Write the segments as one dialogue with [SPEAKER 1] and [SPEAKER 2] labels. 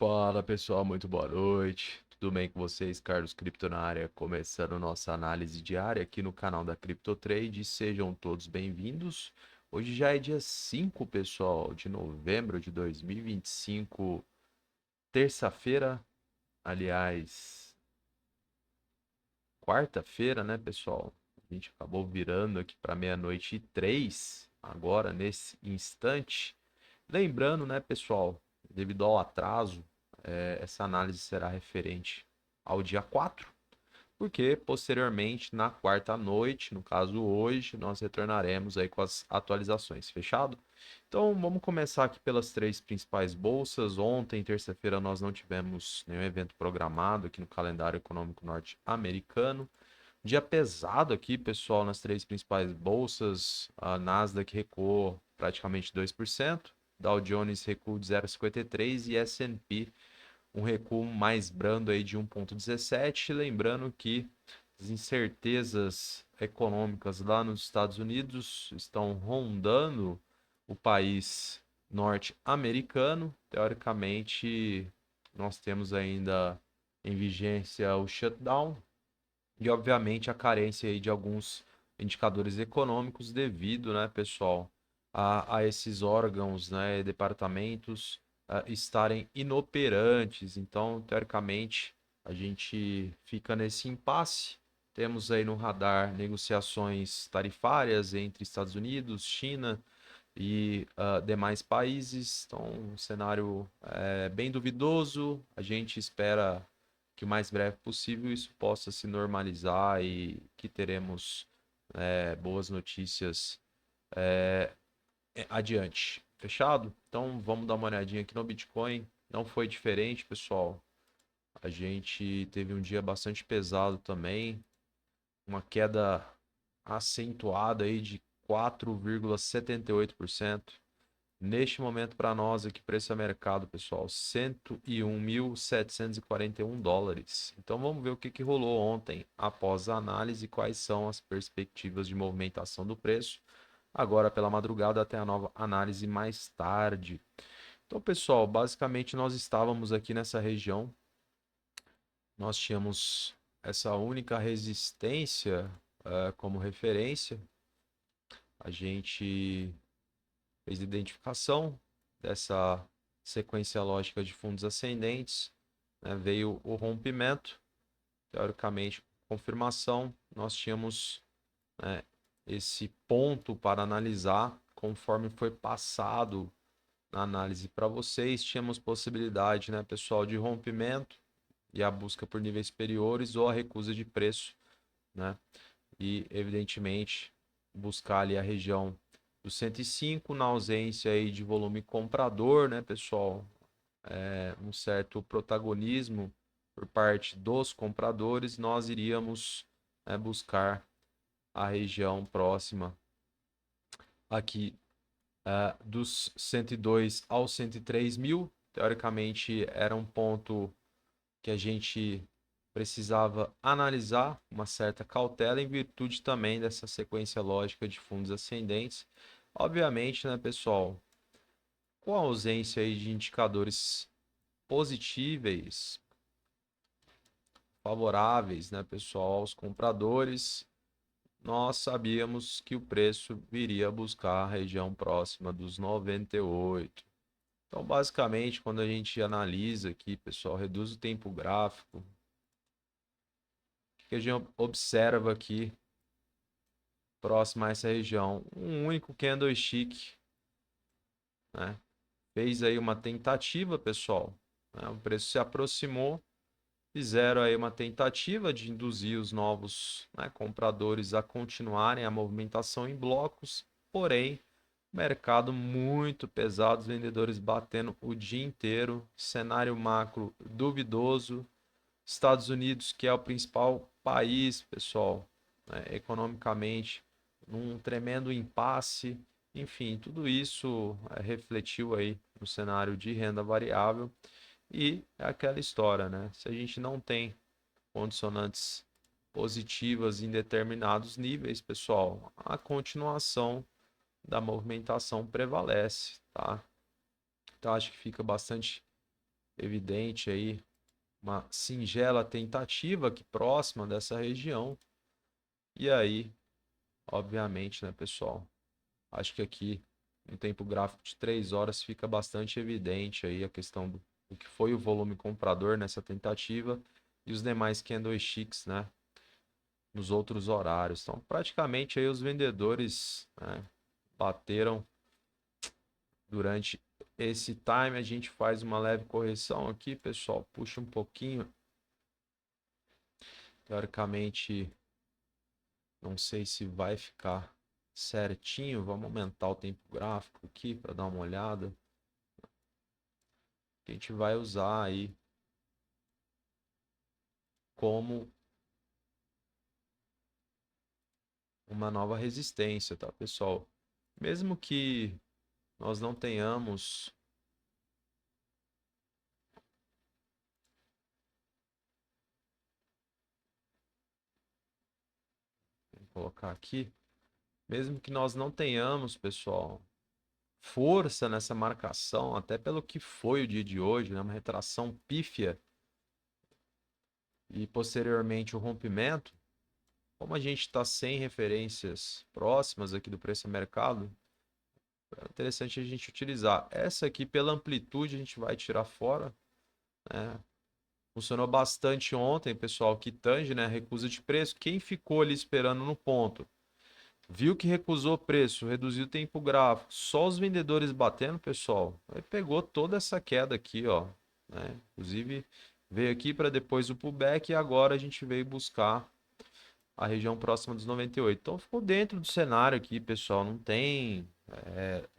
[SPEAKER 1] Fala pessoal, muito boa noite. Tudo bem com vocês? Carlos Cripto na área, começando nossa análise diária aqui no canal da CryptoTrade. Sejam todos bem-vindos. Hoje já é dia 5, pessoal, de novembro de 2025, terça-feira, aliás, quarta-feira, né, pessoal? A gente acabou virando aqui para meia-noite e 3, agora nesse instante. Lembrando, né, pessoal, devido ao atraso, essa análise será referente ao dia 4, porque posteriormente, na quarta noite, no caso hoje, nós retornaremos aí com as atualizações, fechado? Então vamos começar aqui pelas três principais bolsas. Ontem, terça-feira, nós não tivemos nenhum evento programado aqui no calendário econômico norte-americano. Dia pesado aqui, pessoal, nas três principais bolsas. A Nasdaq recuou praticamente 2%, Dow Jones recuo de 0,53% e S&P um recuo mais brando aí de 1,17%. Lembrando que as incertezas econômicas lá nos Estados Unidos estão rondando o país norte-americano. Teoricamente, nós temos ainda em vigência o shutdown, e obviamente a carência aí de alguns indicadores econômicos devido, né, pessoal, a esses órgãos, né, departamentos estarem inoperantes. Então, teoricamente, a gente fica nesse impasse. Temos aí no radar negociações tarifárias entre Estados Unidos, China e demais países. Então, um cenário bem duvidoso. A gente espera que o mais breve possível isso possa se normalizar e que teremos boas notícias adiante. Fechado? Então vamos dar uma olhadinha aqui no Bitcoin. Não foi diferente, pessoal. A gente teve um dia bastante pesado também, uma queda acentuada aí de 4,78%. Neste momento, para nós aqui, preço a mercado, pessoal, US$ 101.741. Então vamos ver o que rolou ontem após a análise, quais são as perspectivas de movimentação do preço, agora pela madrugada até a nova análise mais tarde. Então, pessoal, basicamente nós estávamos aqui nessa região, nós tínhamos essa única resistência como referência, a gente fez identificação dessa sequência lógica de fundos ascendentes, né? Veio o rompimento, teoricamente, confirmação. Nós tínhamos, né, esse ponto para analisar conforme foi passado na análise para vocês. Tínhamos possibilidade, né, pessoal, de rompimento e a busca por níveis superiores ou a recusa de preço, né? E, evidentemente, buscar ali a região do 105 na ausência aí de volume comprador, né, pessoal? Um certo protagonismo por parte dos compradores, nós iríamos buscar a região próxima aqui dos 102 aos 103 mil. Teoricamente, era um ponto que a gente precisava analisar uma certa cautela em virtude também dessa sequência lógica de fundos ascendentes. Obviamente, né, pessoal, com a ausência aí de indicadores positíveis, favoráveis, né, pessoal, aos compradores, nós sabíamos que o preço viria a buscar a região próxima dos 98. Então, basicamente, quando a gente analisa aqui, pessoal, reduz o tempo gráfico, o que a gente observa aqui próximo a essa região? Um único candlestick, né? Fez aí uma tentativa, pessoal, né? O preço se aproximou, fizeram aí uma tentativa de induzir os novos, né, compradores a continuarem a movimentação em blocos, porém, mercado muito pesado, os vendedores batendo o dia inteiro, cenário macro duvidoso, Estados Unidos, que é o principal país, pessoal, né, economicamente, num tremendo impasse. Enfim, tudo isso refletiu aí no cenário de renda variável e é aquela história, né? Se a gente não tem condicionantes positivas em determinados níveis, pessoal, a continuação da movimentação prevalece, tá? Então acho que fica bastante evidente aí uma singela tentativa aqui próxima dessa região. E aí, obviamente, né, pessoal? Acho que aqui no tempo gráfico de 3 horas fica bastante evidente aí a questão do que foi o volume comprador nessa tentativa e os demais candlesticks, né, nos outros horários. Então, praticamente aí os vendedores, né, bateram durante esse time. A gente faz uma leve correção aqui, pessoal, puxa um pouquinho. Teoricamente, não sei se vai ficar certinho. Vamos aumentar o tempo gráfico aqui para dar uma olhada. Que a gente vai usar aí como uma nova resistência, tá, pessoal? Mesmo que nós não tenhamos, vou colocar aqui, mesmo que nós não tenhamos, pessoal, força nessa marcação, até pelo que foi o dia de hoje, né, uma retração pífia e posteriormente o rompimento, como a gente está sem referências próximas aqui do preço a mercado, é interessante a gente utilizar. Essa aqui, pela amplitude, a gente vai tirar fora, né? Funcionou bastante ontem, pessoal, que tange, né, recusa de preço. Quem ficou ali esperando no ponto, viu que recusou preço, reduziu o tempo gráfico, só os vendedores batendo, pessoal, aí pegou toda essa queda aqui, ó, né? Inclusive veio aqui para depois o pullback e agora a gente veio buscar a região próxima dos 98. Então ficou dentro do cenário aqui, pessoal, não tem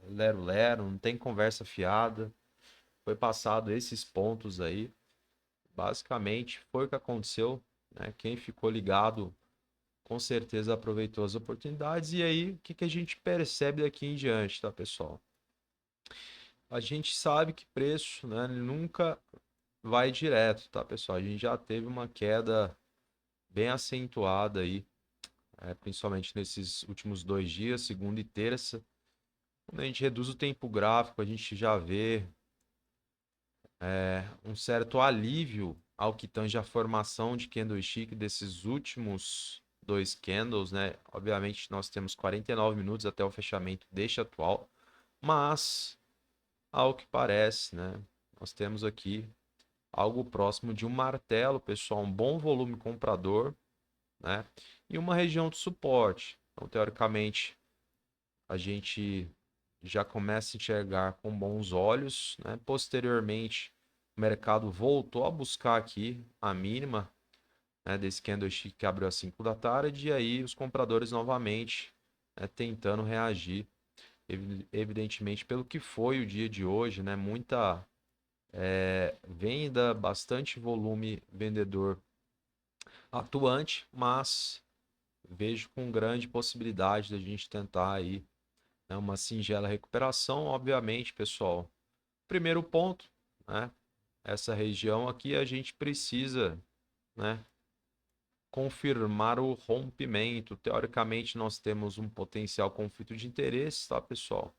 [SPEAKER 1] lero-lero, não tem conversa fiada. Foi passado esses pontos aí. Basicamente, foi o que aconteceu, né? Quem ficou ligado, com certeza aproveitou as oportunidades. E aí, o que que a gente percebe daqui em diante, tá, pessoal? A gente sabe que preço, né, nunca vai direto, tá, pessoal? A gente já teve uma queda bem acentuada aí, principalmente nesses últimos 2 dias, segunda e terça. Quando a gente reduz o tempo gráfico, a gente já vê um certo alívio ao que tange a formação de candlestick desses últimos dois candles, né? Obviamente nós temos 49 minutos até o fechamento deste atual, mas ao que parece, né? Nós temos aqui algo próximo de um martelo, pessoal, um bom volume comprador, né? E uma região de suporte. Então, teoricamente, a gente já começa a enxergar com bons olhos, né? Posteriormente, o mercado voltou a buscar aqui a mínima, né, desse candlestick que abriu às 5 da tarde, e aí os compradores novamente, né, tentando reagir, evidentemente pelo que foi o dia de hoje, né, muita venda, bastante volume vendedor atuante, mas vejo com grande possibilidade da gente tentar aí, né, uma singela recuperação. Obviamente, pessoal, primeiro ponto, né, essa região aqui a gente precisa, né, confirmar o rompimento. Teoricamente, nós temos um potencial conflito de interesses, tá, pessoal?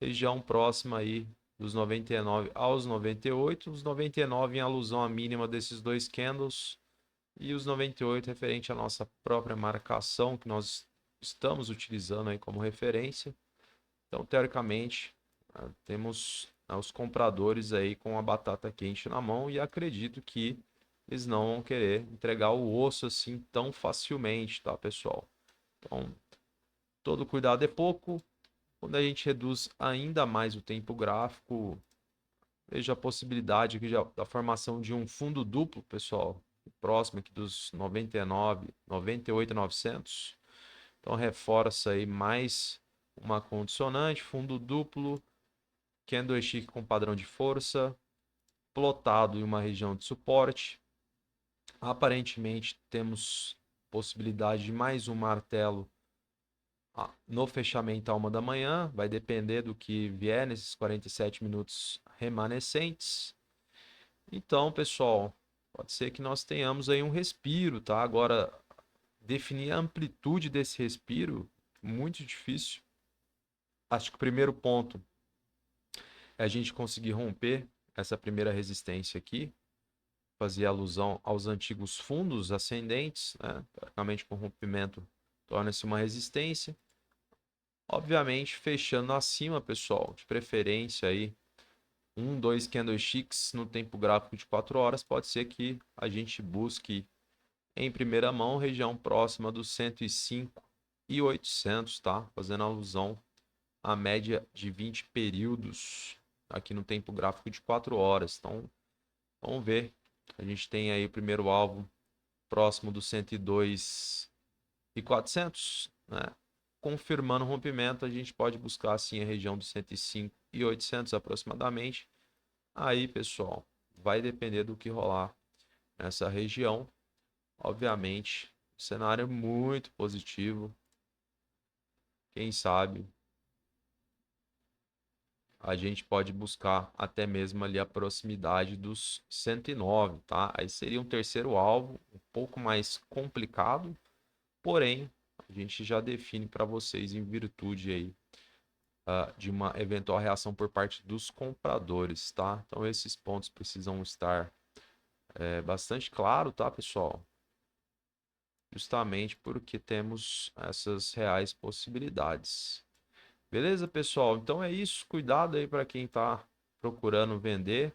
[SPEAKER 1] Região próxima aí dos 99 aos 98, os 99 em alusão à mínima desses dois candles e os 98 referente à nossa própria marcação que nós estamos utilizando aí como referência. Então, teoricamente, temos os compradores aí com a batata quente na mão e acredito que eles não vão querer entregar o osso assim tão facilmente, tá, pessoal? Então, todo cuidado é pouco. Quando a gente reduz ainda mais o tempo gráfico, veja a possibilidade aqui da formação de um fundo duplo, pessoal, próximo aqui dos 99, 98,900. Então, reforça aí mais uma condicionante, fundo duplo, candlestick com padrão de força, plotado em uma região de suporte. Aparentemente temos possibilidade de mais um martelo no fechamento à 1 da manhã. Vai depender do que vier nesses 47 minutos remanescentes. Então, pessoal, pode ser que nós tenhamos aí um respiro, tá? Agora, definir a amplitude desse respiro, muito difícil. Acho que o primeiro ponto é a gente conseguir romper essa primeira resistência aqui fazia alusão aos antigos fundos ascendentes, né? Praticamente com rompimento torna-se uma resistência. Obviamente, fechando acima, pessoal, de preferência aí, 2 candlesticks no tempo gráfico de 4 horas, pode ser que a gente busque em primeira mão região próxima dos 105.800, tá? Fazendo alusão à média de 20 períodos aqui no tempo gráfico de 4 horas. Então, vamos ver. A gente tem aí o primeiro alvo próximo dos 102.400, né? Confirmando o rompimento, a gente pode buscar assim a região dos 105.800 aproximadamente. Aí, pessoal, vai depender do que rolar nessa região. Obviamente, o cenário é muito positivo. Quem sabe a gente pode buscar até mesmo ali a proximidade dos 109, tá? Aí seria um terceiro alvo, um pouco mais complicado, porém a gente já define para vocês em virtude aí de uma eventual reação por parte dos compradores, tá? Então esses pontos precisam estar bastante claro, tá, pessoal? Justamente porque temos essas reais possibilidades. Beleza, pessoal? Então é isso. Cuidado aí para quem está procurando vender.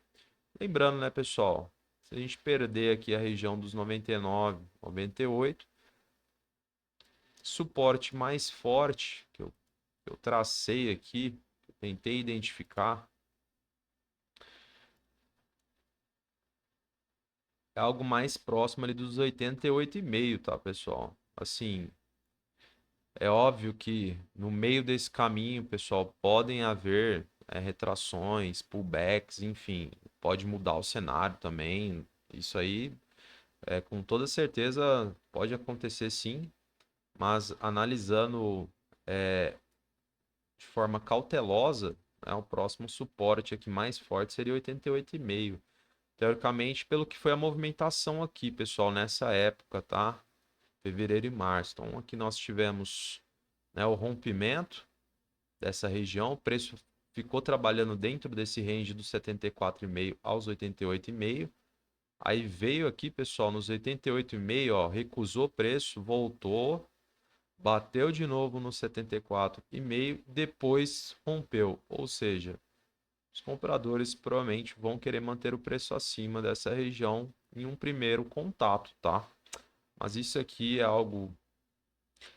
[SPEAKER 1] Lembrando, né, pessoal? Se a gente perder aqui a região dos 99, 98, suporte mais forte que eu tracei aqui, que eu tentei identificar, é algo mais próximo ali dos 88,5, tá, pessoal? Assim, é óbvio que no meio desse caminho, pessoal, podem haver retrações, pullbacks, enfim, pode mudar o cenário também. Isso aí, com toda certeza, pode acontecer sim, mas analisando de forma cautelosa, né, o próximo suporte aqui mais forte seria 88,5. Teoricamente, pelo que foi a movimentação aqui, pessoal, nessa época, tá? Fevereiro e março. Então, aqui nós tivemos, né, o rompimento dessa região, o preço ficou trabalhando dentro desse range dos 74,5 aos 88,5. Aí veio aqui, pessoal, nos 88,5, ó, recusou preço, voltou, bateu de novo no 74,5, depois rompeu. Ou seja, os compradores provavelmente vão querer manter o preço acima dessa região em um primeiro contato, tá? Mas isso aqui é algo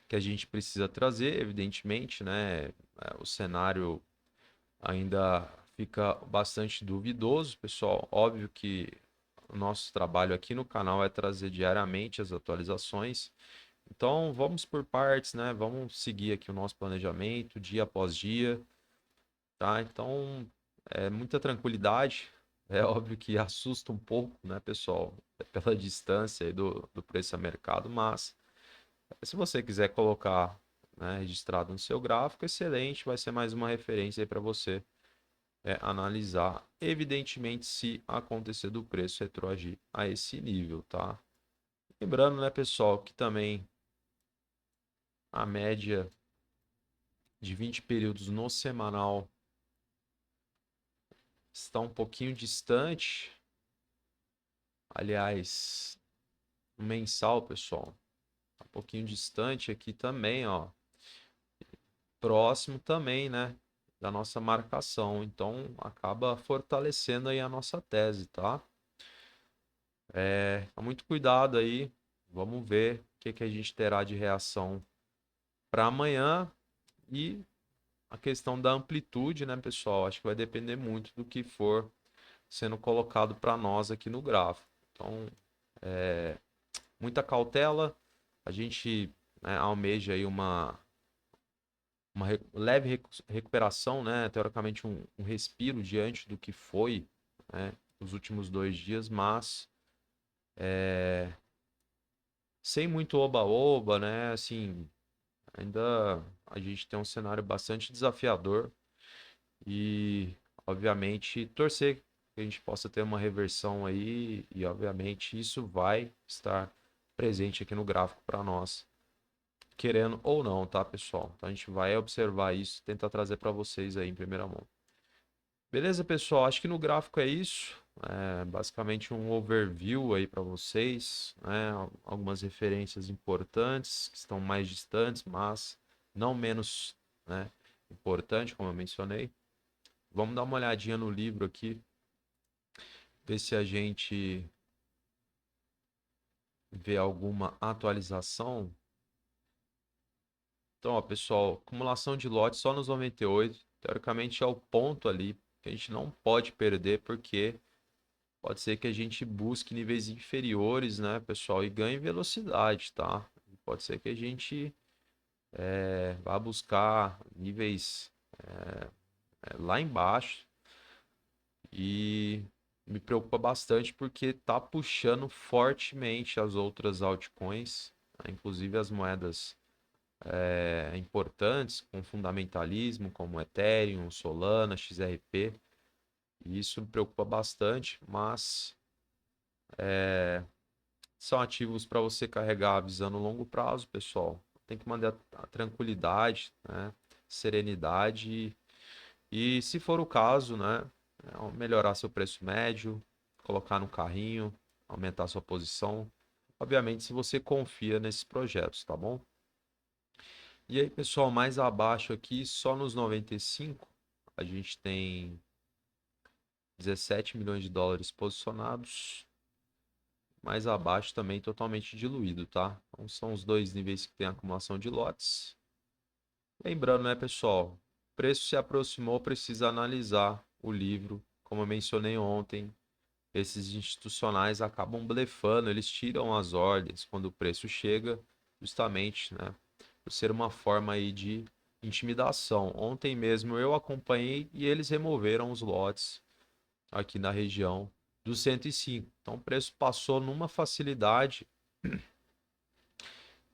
[SPEAKER 1] que a gente precisa trazer, evidentemente, né? O cenário ainda fica bastante duvidoso, pessoal. Óbvio que o nosso trabalho aqui no canal é trazer diariamente as atualizações. Então, vamos por partes, né? Vamos seguir aqui o nosso planejamento dia após dia, tá? Então, muita tranquilidade. É óbvio que assusta um pouco, né, pessoal? Pela distância aí do preço a mercado, mas se você quiser colocar, né, registrado no seu gráfico, excelente, vai ser mais uma referência aí para você analisar, evidentemente, se acontecer do preço retroagir a esse nível, tá? Lembrando, né, pessoal, que também a média de 20 períodos no semanal está um pouquinho distante. Aliás, no mensal, pessoal, tá um pouquinho distante aqui também, ó. Próximo também, né, da nossa marcação. Então, acaba fortalecendo aí a nossa tese, tá? Muito cuidado aí. Vamos ver o que a gente terá de reação para amanhã. E a questão da amplitude, né, pessoal? Acho que vai depender muito do que for sendo colocado para nós aqui no gráfico. Então, muita cautela. A gente, né, almeja aí uma leve recuperação, né? Teoricamente um respiro diante do que foi, né, os últimos 2 dias, mas sem muito oba-oba, né? Assim, ainda a gente tem um cenário bastante desafiador e, obviamente, torcer que a gente possa ter uma reversão aí e, obviamente, isso vai estar presente aqui no gráfico para nós, querendo ou não, tá, pessoal? Então a gente vai observar isso, tentar trazer para vocês aí em primeira mão. Beleza, pessoal? Acho que no gráfico é isso. É basicamente um overview aí para vocês, né? Algumas referências importantes que estão mais distantes, mas não menos, né, importante, como eu mencionei. Vamos dar uma olhadinha no livro aqui, ver se a gente vê alguma atualização. Então, ó, pessoal, acumulação de lotes só nos 98, teoricamente é o ponto ali que a gente não pode perder, porque pode ser que a gente busque níveis inferiores, né, pessoal, e ganhe velocidade, tá? Pode ser que a gente vá buscar níveis lá embaixo e me preocupa bastante porque tá puxando fortemente as outras altcoins, né, inclusive as moedas importantes com fundamentalismo, como Ethereum, Solana, XRP. E isso me preocupa bastante, mas são ativos para você carregar visando longo prazo, pessoal. Tem que manter a tranquilidade, né? Serenidade e, se for o caso, né, melhorar seu preço médio, colocar no carrinho, aumentar sua posição. Obviamente, se você confia nesses projetos, tá bom? E aí, pessoal, mais abaixo aqui, só nos 95, a gente tem 17 milhões de dólares posicionados. Mais abaixo também totalmente diluído, tá? Então são os dois níveis que tem acumulação de lotes. Lembrando, né, pessoal, o preço se aproximou, precisa analisar o livro. Como eu mencionei ontem, esses institucionais acabam blefando, eles tiram as ordens quando o preço chega, justamente, né, por ser uma forma aí de intimidação. Ontem mesmo eu acompanhei e eles removeram os lotes aqui na região dos 105. Então o preço passou numa facilidade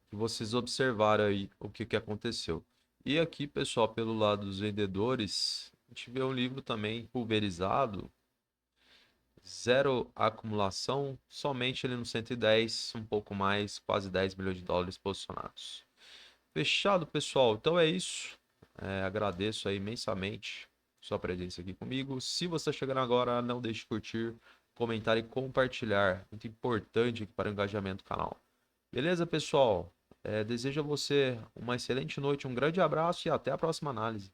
[SPEAKER 1] que vocês observaram aí o que aconteceu. E aqui, pessoal, pelo lado dos vendedores, a gente vê um livro também pulverizado, zero acumulação, somente ali no 110, um pouco mais, quase 10 milhões de dólares posicionados. Fechado, pessoal. Então é isso. Agradeço aí imensamente sua presença aqui comigo. Se você está chegando agora, não deixe de curtir, comentar e compartilhar. Muito importante aqui para o engajamento do canal. Beleza, pessoal? Desejo a você uma excelente noite, um grande abraço e até a próxima análise.